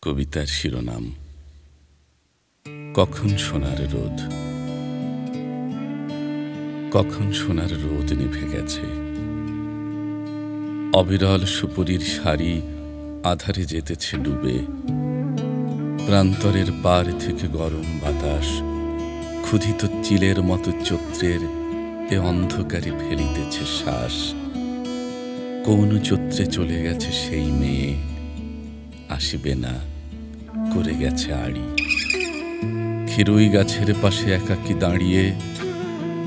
কবিতার শিরোনাম কখন সোনার রোদ। কখন সোনার রোদ নিভে গেছে, অবিরল সুপুরির শাড়ি আধারে যেতেছে ডুবে। প্রান্তরের পার থেকে গরম বাতাস ক্ষুধিত চিলের মতো চৈত্রের এ অন্ধকারে ফেলিতেছে শ্বাস। কোন চৈত্রে চলে গেছে সেই মেয়ে, আসিবে না করে গেছে আড়ি। খিরুই গাছের পাশে একাকী দাঁড়িয়ে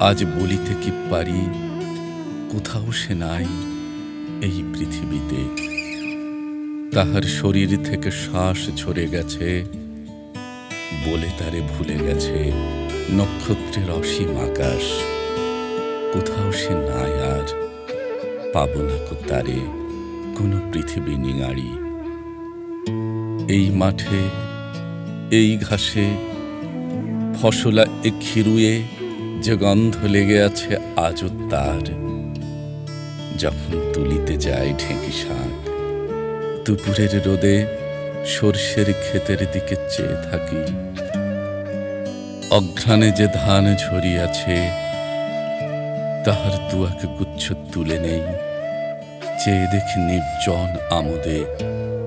আজ বলিতে কি পারি, কোথাও সে নাই এই পৃথিবীতে। তাহার শরীর থেকে শ্বাস ঝরে গেছে, বলে তারে ভুলে গেছে নক্ষত্রের অসীম আকাশ। কোথাও সে নাই আর, পাব না কো তারে কোনো পৃথিবী নিঙাড়ি। এই মাঠে এই ঘাসে ফসলা এ খিরুয়ে যে গন্ধ লেগে আছে আজও তার। যখন তুলিতে যায় ঢেঁকি শাক, দুপুরের রোদে সর্ষের ক্ষেতের দিকে চেয়ে থাকি। অঘ্রাণে যে ধান ঝরিয়াছে, তাহার দুয়াক গুচ্ছ তুলে নেই। চেয়ে দেখি নির্জন আমোদে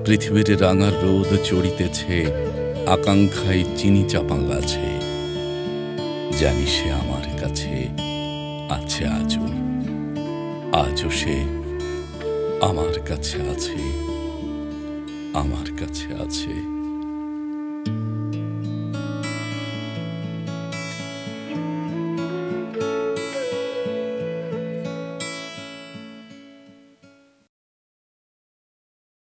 পৃথিবীর রাঙা রোদ চড়িতেছে আকাঙ্ক্ষায় চিনি চাপা গাছে। জানি সে আমার কাছে আছে আজও, আজও সে আমার কাছে আছে, আমার কাছে আছে।